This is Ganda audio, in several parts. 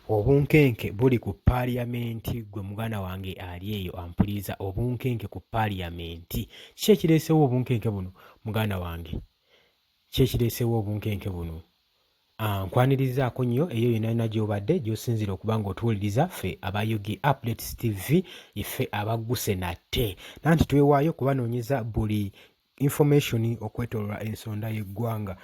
Obunkenke buli ku paaliyamenti gwe muganda wange ali eyo ampuliriza obunkenke ku paaliyamenti. Ki ekireesewo obunkenke buno muganda wange? Ki ekireesewo obunkenke buno? Nkwanirizaako nnyo eyo yonna yonna gy'obadde gy'osinzira okuba ng'otuwuliriza ffe aba UG Updates TV, iffe abagguse nate. Nanti twewaayo kubanoonyeza buli information okwetooloola ensonda y'eggwanga.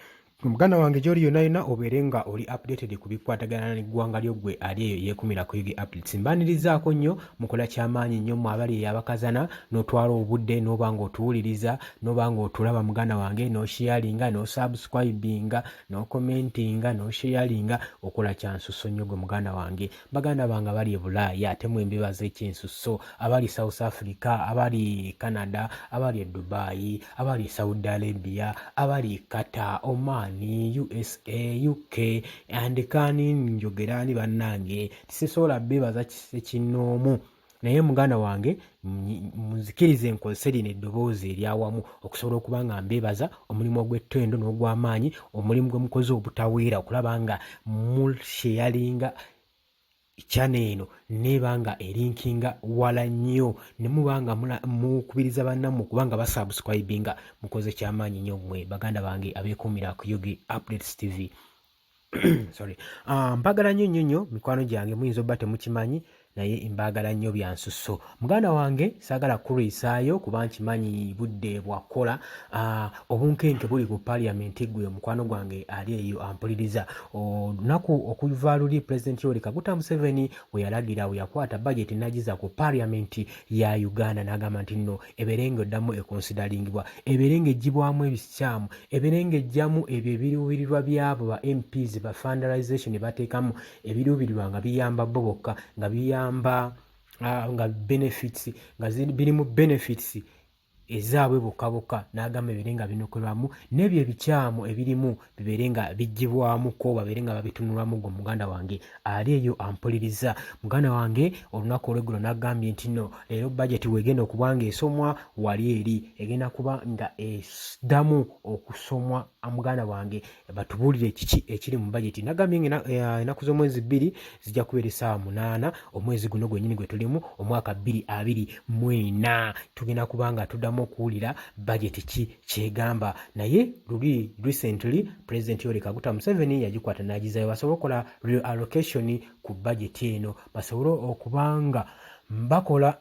Muganda wange gy'oli yonna yonna obeere nga oli updated ku bikwatagana n'eggwanga lyo ggwe ali eyo yeekumira ku UG Updates. Mbanirizaako nnyo mukola kyamaanyi nnyo mu abali ey'abakazana n'otwala obudde n'oba ng'otuwuliriza n'oba ng'otulaba muganda wange n'osharinga n'osubscribinga n'okomentinga n'osharinga okola kyansusso nnyo gwe muganda wange. Baganda bange abali e Bulaaya ate mwembebaza ekyensusso, abali South Africa, abali Canada, abali e Dubai, abali Saudi Arabia, abali Qatar, Oman, USA, UK andikaani njogeraani bannange tisobola beebaza kinnoomu. Naye muganda wange muzikirize nkozese lino eddoboozi eryawamu okusobola okuba nga mbeebaza omulimu ogw'ettendo n'ogw'amaanyi, omulimu gwe mukoze obutaweera okulaba nga musheyalinga channel eno neeba nga elinkinga wala nnyo ne muba nga mukubiriza bannammwe okuba nga basubscribinga mukoze kyamaanyi nnyo mmwe baganda bange abeekuumira ku UG Updates TV. Sorry. Mpagala nnyo nnyo nnyo mikwano gyange, muyinza obba temukimanyi naye mbaagala nnyo bya nsusso. Muganda wange saagala kukulwisaayo kuba nkimanyi budde bwakola. Obunkenke buli ku paaliyamenti gwe mukwano gwange ali eyo ampuliriza. Olunaku okuva luli Pulezidenti Yoweri Kaguta Museveni we yalagira we yakwata bajeti n'agiza ku paaliyamenti ya Uganda n'agamba nti nno ebeere ng'oddamu ekonsidaringibwa, ebeere ng'eggyibwamu ebikyamu, ebeere ng'ejjamu ebyo ebiruubirirwa by'abo ba MPs ba fundraisation bateekamu ebiruubirirwa nga biyamba bo bokka, nga nga benefits nga birimu benefits ezaabwe bokka bokka, n'agamba ebibeere nga binokolwamu n'ebyo ebikyamu ebirimu bibeere nga bijjibwamuko babeere nga babitunulamu gwe muganda wange ali eyo ampuliriza. Muganda wange olunaku olweggulo n'agambye nti nno leero bajeti weegenda okuba nga esomwa wali eri egenda kuba nga eddamu okusomwa muganda wange batubuulire kiki ekiri mu bajeti. Nagambye ennaku z'omwezi 2 zijja kubeera essaawa 8 omwezi guno gwennyini gwe tulimu omwaka 2024 tugenda kuba nga tuddamu okuwulira bajeti ki kyegamba. Naye luli recently Pulezidenti Yoweri Kaguta Museveni yagikwata n'agizayo basobole okukola reallocation ku bajeti eno, basobole okuba nga bakola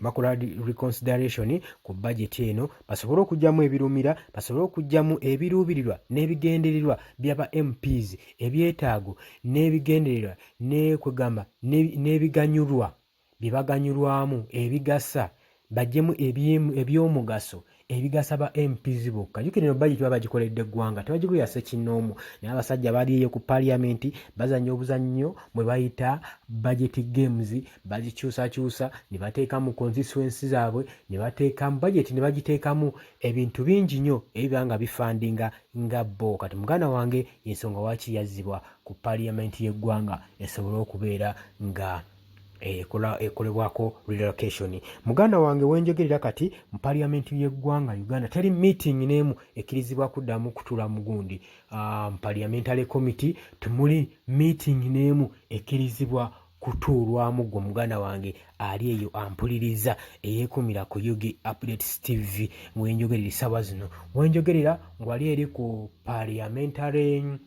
bakola reconsideration ku bajeti eno, basobole okugyamu ebirumira, basobole okugyamu ebiruubirirwa n'ebigendererwa by'aba MPs, ebyetaago n'ebigendererwa kwegamba n'ebiganyulwa bye baganyulwamu ebigasa, bajjemu eby'omugaso ebigasa ba MPs bokka. Jjukira eno bajeti baba bagikoledde eggwanga, tebagikuya ssekinnoomu. Naye abasajja bali eyo ku paaliyamenti bazannya obuzannyo bwe bayita budget games, bagikyusakyusa ne bateekamu constituency zaabwe, ne bateekamu bajeti ne bagiteekamu ebintu bingi nnyo ebiba nga bifandinga nga bo. Kati muganda wange ensonga waaki yazzibwa ku paaliyamenti y'eggwanga esobole okubeera nga ekolebwako relocation. Muganda wange wenjogerera kati mu paaliyamenti y'eggwanga Uganda teri meeting n'emu ekkirizibwa kuddamu kutuula mu gundi. Mu parliamentary committee temuli meeting n'emu ekkirizibwa kutuulwamu gwe muganda wange ali eyo ampuliriza eyeekumira ku UG Updates TV wenjogerera essaawa zino, wenjogerera ng'wali eri ku parliamentary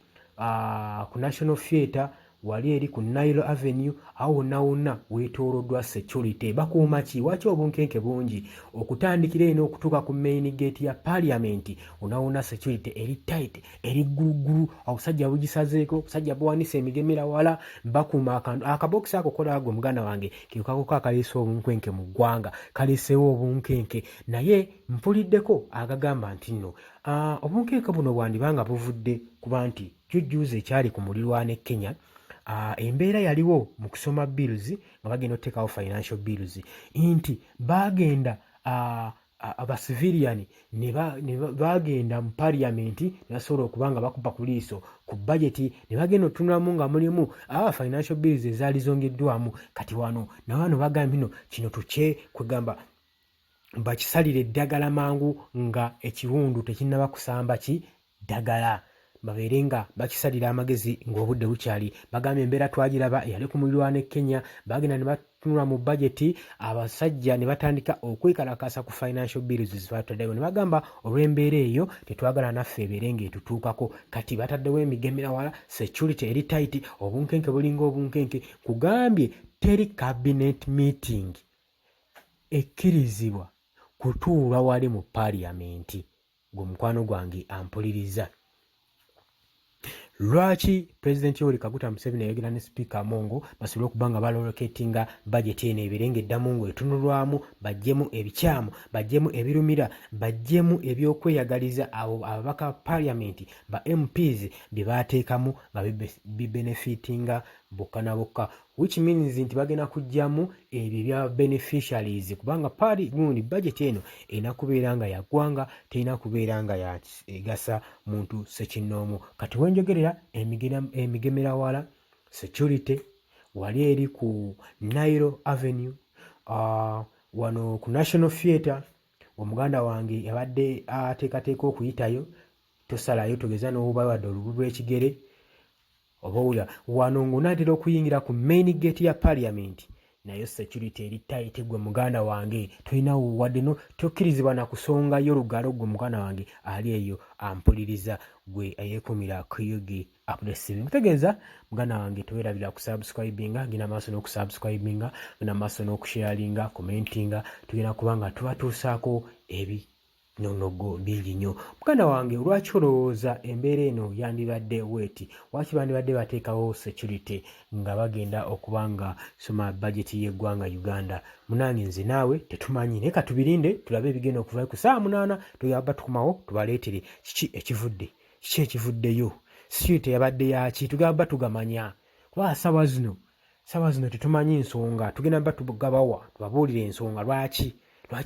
ku National Theatre, wali eri ku Nile Avenue, awo wonna wonna weetooloddwa security. Bakuuma ki? Waki obunkenke bungi? Okutandikira eno okutuuka ku main gate ya parliament wonna wonna security eri tight, eri ggulugulu, obusajja bugisazeeko, obusajja buwanise emigemera wala, bakuuma akantu akabokisi ako kola gwe muganda wange kekakoko akaleese obunkenke mu ggwanga, kaleesewo obunkenke. Naye mpuliddeko agagamba nti nno obunkenke buno bwandibanga buvudde kuba nti jjujjuuzi ekyali ku mulirwana e Kenya, embeera yaliwo mu kusoma bills nga bagenda oteekawo financial bills nti bagenda abasiviliani ne bagenda mu paaliyamenti ne basobola okuba nga bakuba ku liiso ku bajeti ne bagenda otunulamu nga mulimu financial bills ezaali zongeddwamu. Kati wano nawano bagambye nno kino kwegamba bakisalire eddagala mangu nga ekiwundu tekinnaba kusamba ddagala. babeere nga bakisalira amagezi ng'obudde bukyali. Bagambye embeera twagiraba eyali ku muliraano e Kenya, bagenda ne batunula mu bajeti, abasajja ne batandika okwekalakaasa ku financial bills zibataddewo, ne bagamba olw'embeera eyo tetwagala naffe ebeere ng'etutuukako. Kati bataddewo emigemerawala, security eri tight, obunkenke bulinga obunkenke. Kugambye teri cabinet meeting ekkirizibwa kutuulwa wali mu paaliyamenti. Gwe mukwano gwange ampuliriza. Lwaki Pulezidenti Yoweri Kaguta Museveni yayogera ne Sipiika Amongo basobole okuba nga baloketinga bajeti eno ebeere ng'eddamu ng'etunulwamu, baggyemu ebikyamu, baggyemu ebirumira, baggyemu ebyokweyagaliza abo ababaka paaliyamenti ba MPs bye baateekamu nga bibenefitinga bokka na bokka, which means nti bagenda kuggyamu ebyo bya beneficiaries, kubanga gundi bajeti eno erina kubeera nga yaggwanga, terina kubeera nga egasa muntu ssekinnoomu. Kati wenjogerera emigemerawala, security wali eri ku Nile Avenue, wano ku National Theatre omuganda wange yabadde ateekateeka okuyitayo, tosalayo togeza n'obuba wadde olubu lw'ekigere oba owulira wano ng'onaatera okuyingira ku main gate ya parliament, nayo security eri tight. Gwe muganda wange tolina wadde no tokkirizibwa na kusongayo olugalo. Gwe muganda wange ali eyo ampuliriza, gwe eyeekumira ku Yugi Updates TV. Nkutegeeza muganda wange towerabira kusubscribinga, gina maaso n'okusubscribinga, gina maaso n'okusharinga, commentinga, tugenda kubanga tubatuusaako nonogo bingi nnyo. Muganda wange lwaki olowooza embeera eno yandibadde weti? Lwaki bandibadde bateekawo security nga bagenda okuba nga soma bajeti y'eggwanga Uganda? Munange nze naawe tetumanyi, naye katubirinde tulabe ebigenda okuvayo ku saa 8 tuyaba tukumawo tubaleetere kiki ekivuddeyo. Security yabadde yaki tugamba tugamanya, kuba sawa zino tetumanyi nsonga, tugenda batugabawa tubabuulire ensonga lwaki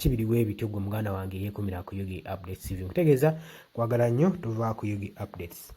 biriwo ebityo. Gwe muganda wange yeekumira ku Yugi Updates TV. Nkutegeeza kwagala nnyo, tuva ku Yugi Updates.